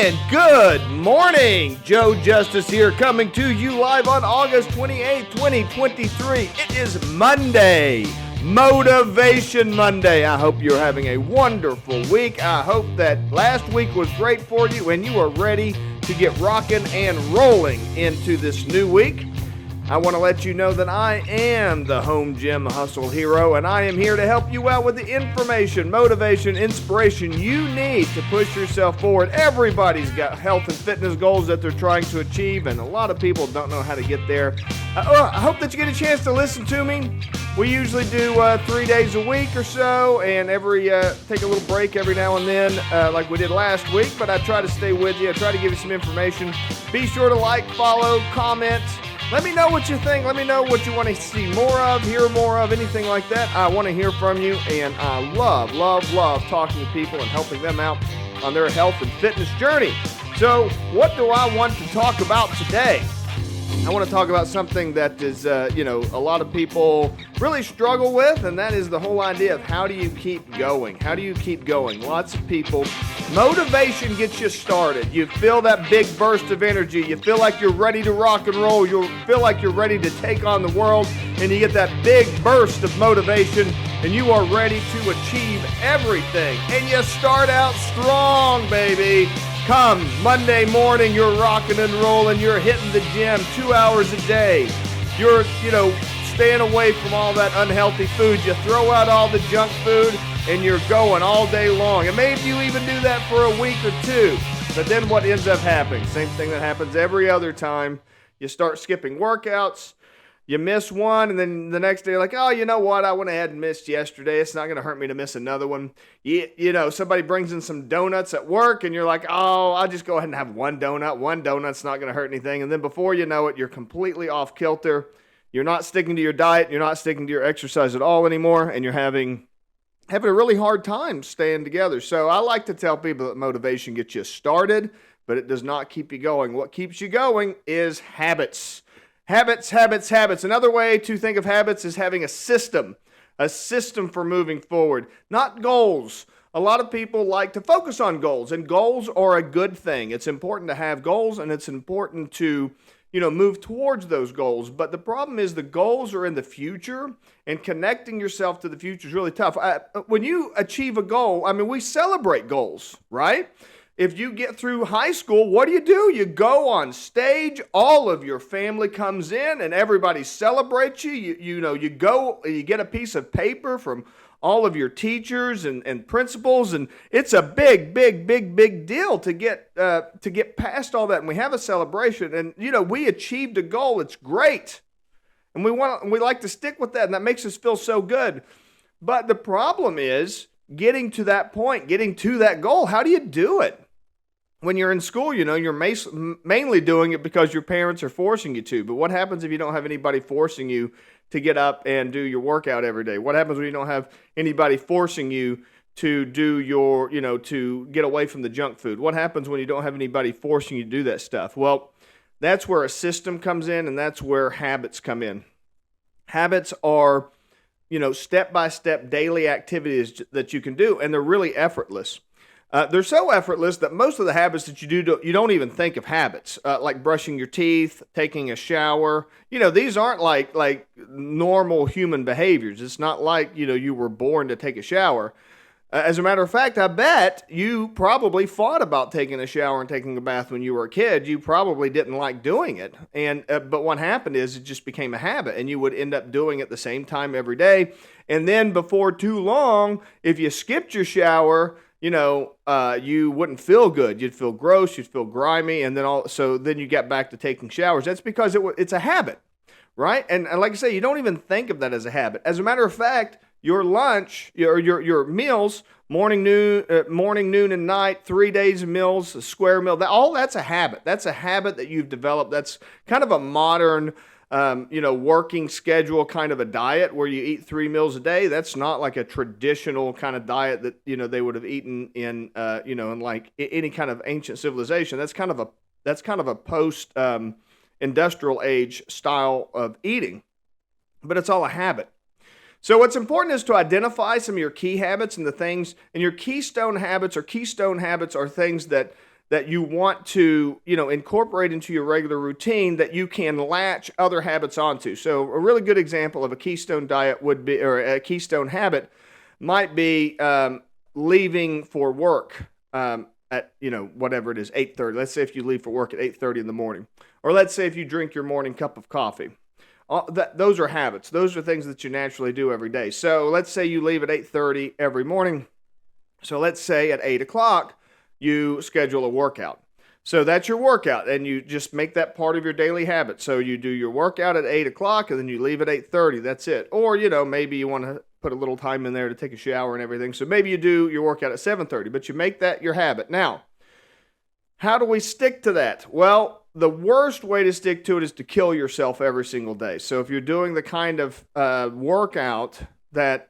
And good morning, Joe Justice here, coming to you live on August 28th, 2023. It is Monday, Motivation Monday. I hope you're having a wonderful week. I hope that last week was great for you and you are ready to get rocking and rolling into this new week. I want to let you know that I am the Home Gym Hustle Hero, and I am here to help you out with the information, motivation, inspiration you need to push yourself forward. Everybody's got health and fitness goals that they're trying to achieve, and a lot of people don't know how to get there. I hope that you get a chance to listen to me. We usually do 3 days a week or so, and take a little break every now and then, like we did last week, but I try to stay with you. I try to give you some information. Be sure to like, follow, comment. Let me know what you think. Let me know what you want to see more of, hear more of, anything like that. I want to hear from you, and I love talking to people and helping them out on their health and fitness journey. So what do I want to talk about today? I want to talk about something that is, a lot of people really struggle with, and that is the whole idea of how do you keep going? How do you keep going? Lots of people, motivation gets you started. You feel that big burst of energy. You feel like you're ready to rock and roll. You feel like you're ready to take on the world, and you get that big burst of motivation, and you are ready to achieve everything. And you start out strong, baby. Come Monday morning, you're rocking and rolling, you're hitting the gym 2 hours a day. You're, staying away from all that unhealthy food. You throw out all the junk food and you're going all day long. And maybe you even do that for a week or two. But then what ends up happening? Same thing that happens every other time. You start skipping workouts. You miss one, and then the next day you're like, oh, you know what? I went ahead and missed yesterday. It's not going to hurt me to miss another one. Somebody brings in some donuts at work, and you're like, oh, I'll just go ahead and have one donut. One donut's not going to hurt anything. And then before you know it, you're completely off kilter. You're not sticking to your diet. You're not sticking to your exercise at all anymore, and you're having a really hard time staying together. So I like to tell people that motivation gets you started, but it does not keep you going. What keeps you going is habits. Habits. Another way to think of habits is having a system for moving forward, not goals. A lot of people like to focus on goals, and goals are a good thing. It's important to have goals, and it's important to, move towards those goals. But the problem is the goals are in the future, and connecting yourself to the future is really tough. When you achieve a goal, we celebrate goals, right? If you get through high school, what do? You go on stage, all of your family comes in and everybody celebrates you. You go, you get a piece of paper from all of your teachers and principals, and it's a big deal to get past all that. And we have a celebration, and we achieved a goal. It's great. And we like to stick with that, and that makes us feel so good. But the problem is getting to that point, getting to that goal. How do you do it? When you're in school, you're mainly doing it because your parents are forcing you to. But what happens if you don't have anybody forcing you to get up and do your workout every day? What happens when you don't have anybody forcing you to do your, to get away from the junk food? What happens when you don't have anybody forcing you to do that stuff? Well, that's where a system comes in, and that's where habits come in. Habits are, step-by-step daily activities that you can do, and they're really effortless. They're so effortless that most of the habits that you do, you don't even think of habits, like brushing your teeth, taking a shower. These aren't like normal human behaviors. It's not like, you were born to take a shower. As a matter of fact, I bet you probably thought about taking a shower and taking a bath when you were a kid. You probably didn't like doing it. But what happened is it just became a habit, and you would end up doing it at the same time every day. And then before too long, if you skipped your shower, you wouldn't feel good. You'd feel gross. You'd feel grimy. And then you get back to taking showers. That's because it's a habit, right? And like I say, you don't even think of that as a habit. As a matter of fact, your lunch, your meals, morning, noon, and night, 3 days of meals, a square meal, that's a habit. That's a habit that you've developed. That's kind of a modern working schedule kind of a diet where you eat 3 meals a day. That's not like a traditional kind of diet that, they would have eaten in, in like any kind of ancient civilization. That's kind of a post industrial age style of eating, but it's all a habit. So what's important is to identify some of your key habits and the things, and your keystone habits are things that that you want to, incorporate into your regular routine that you can latch other habits onto. So a really good example of a Keystone diet would be, or a Keystone habit might be leaving for work at, whatever it is, 8:30. Let's say if you leave for work at 8:30 in the morning, or let's say if you drink your morning cup of coffee. Those are habits. Those are things that you naturally do every day. So let's say you leave at 8:30 every morning. So let's say at 8 o'clock, you schedule a workout. So that's your workout, and you just make that part of your daily habit. So you do your workout at 8 o'clock, and then you leave at 8:30. That's it. Or, maybe you want to put a little time in there to take a shower and everything. So maybe you do your workout at 7:30, but you make that your habit. Now, how do we stick to that? Well, the worst way to stick to it is to kill yourself every single day. So if you're doing the kind of workout that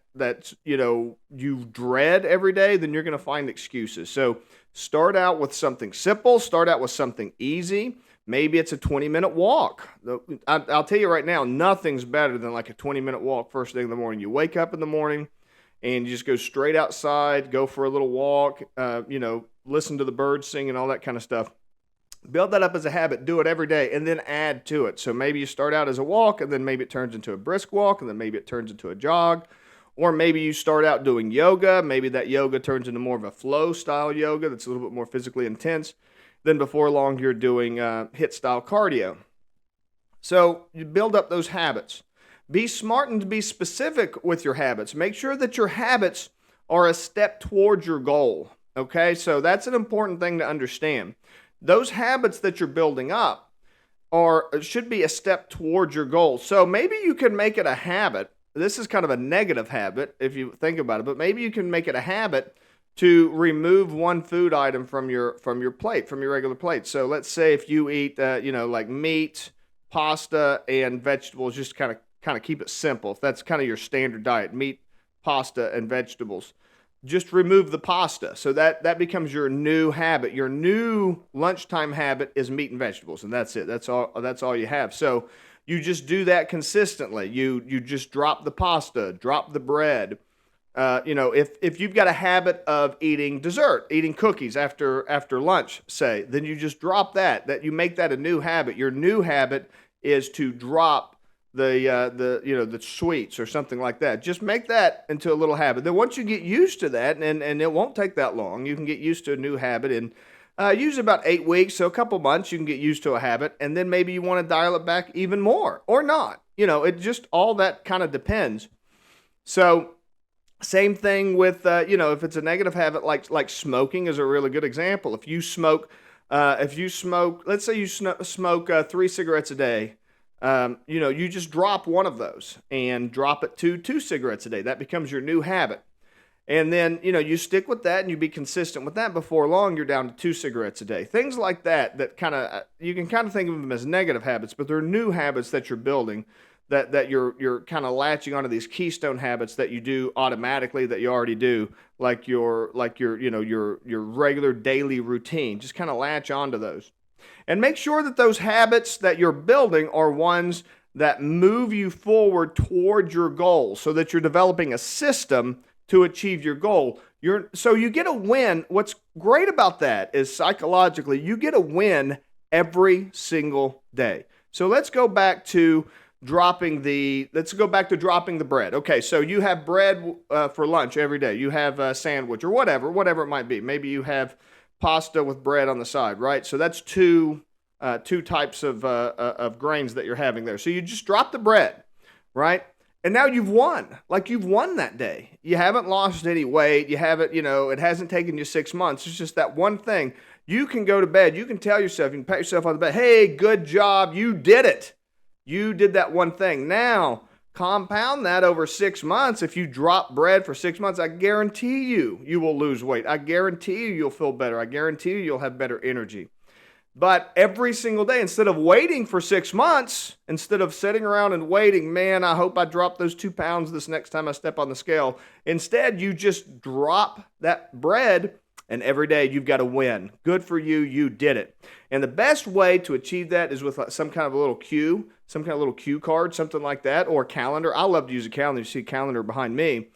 you dread every day, then you're going to find excuses. So start out with something simple. Start out with something easy. Maybe it's a 20-minute walk. I'll tell you right now, nothing's better than like a 20-minute walk first thing in the morning. You wake up in the morning and you just go straight outside, go for a little walk, listen to the birds sing and all that kind of stuff. Build that up as a habit. Do it every day and then add to it. So maybe you start out as a walk and then maybe it turns into a brisk walk and then maybe it turns into a jog. Or maybe you start out doing yoga. Maybe that yoga turns into more of a flow style yoga that's a little bit more physically intense. Then before long, you're doing HIIT style cardio. So you build up those habits. Be smart and be specific with your habits. Make sure that your habits are a step towards your goal. Okay, so that's an important thing to understand. Those habits that you're building up should be a step towards your goal. So maybe you can make it a habit. This is kind of a negative habit if you think about it, but maybe you can make it a habit to remove one food item from your plate, from your regular plate. So let's say if you eat, like meat, pasta, and vegetables, just kind of keep it simple. If that's kind of your standard diet, meat, pasta, and vegetables, just remove the pasta. So that becomes your new habit. Your new lunchtime habit is meat and vegetables, and that's it. That's all you have. So you just do that consistently. You just drop the pasta, drop the bread. If you've got a habit of eating dessert, eating cookies after lunch, say, then you just drop that. That you make that a new habit. Your new habit is to drop the sweets or something like that. Just make that into a little habit. Then once you get used to that, and it won't take that long, you can get used to a new habit in usually about 8 weeks, so a couple months you can get used to a habit, and then maybe you want to dial it back even more or not. It just all that kind of depends. So same thing with if it's a negative habit like smoking is a really good example. If you smoke, let's say you smoke 3 cigarettes a day. You just drop one of those and drop it to 2 cigarettes a day. That becomes your new habit. And then, you stick with that and you be consistent with that. Before long, you're down to 2 cigarettes a day. Things like that you can kind of think of them as negative habits, but they're new habits that you're building, that you're kind of latching onto these keystone habits that you do automatically, that you already do, like your regular daily routine. Just kind of latch onto those. And make sure that those habits that you're building are ones that move you forward toward your goal, so that you're developing a system to achieve your goal. So you get a win. What's great about that is psychologically, you get a win every single day. So let's go back to dropping the bread. Okay, so you have bread for lunch every day. You have a sandwich or whatever it might be. Maybe you have pasta with bread on the side, right? So that's two types of grains that you're having there. So you just drop the bread, right? And now you've won. Like, you've won that day. You haven't lost any weight. You haven't, it hasn't taken you 6 months. It's just that one thing. You can go to bed. You can tell yourself, you can pat yourself on the back, hey, good job. You did it. You did that one thing. Now, compound that over 6 months. If you drop bread for 6 months, I guarantee you will lose weight. I guarantee you'll feel better. I guarantee you'll have better energy. But every single day, instead of waiting for 6 months, instead of sitting around and waiting, man, I hope I drop those 2 pounds this next time I step on the scale. Instead, you just drop that bread, and every day you've got a win. Good for you. You did it. And the best way to achieve that is with some kind of a little cue, some kind of little cue card, something like that, or a calendar. I love to use a calendar. You see a calendar behind me.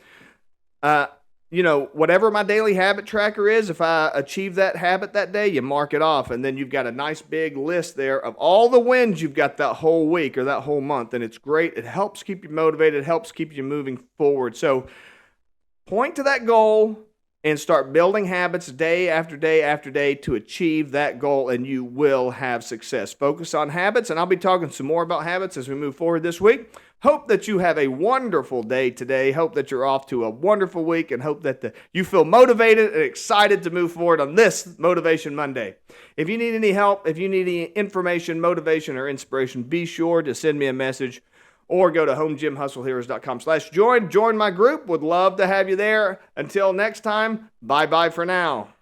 whatever my daily habit tracker is, if I achieve that habit that day, you mark it off. And then you've got a nice big list there of all the wins you've got that whole week or that whole month. And it's great. It helps keep you motivated. It helps keep you moving forward. So point to that goal and start building habits day after day after day to achieve that goal, and you will have success. Focus on habits, and I'll be talking some more about habits as we move forward this week. Hope that you have a wonderful day today. Hope that you're off to a wonderful week, and hope that you feel motivated and excited to move forward on this Motivation Monday. If you need any help, if you need any information, motivation, or inspiration, be sure to send me a message or go to homegymhustleheroes.com/join. Join my group. Would love to have you there. Until next time, bye-bye for now.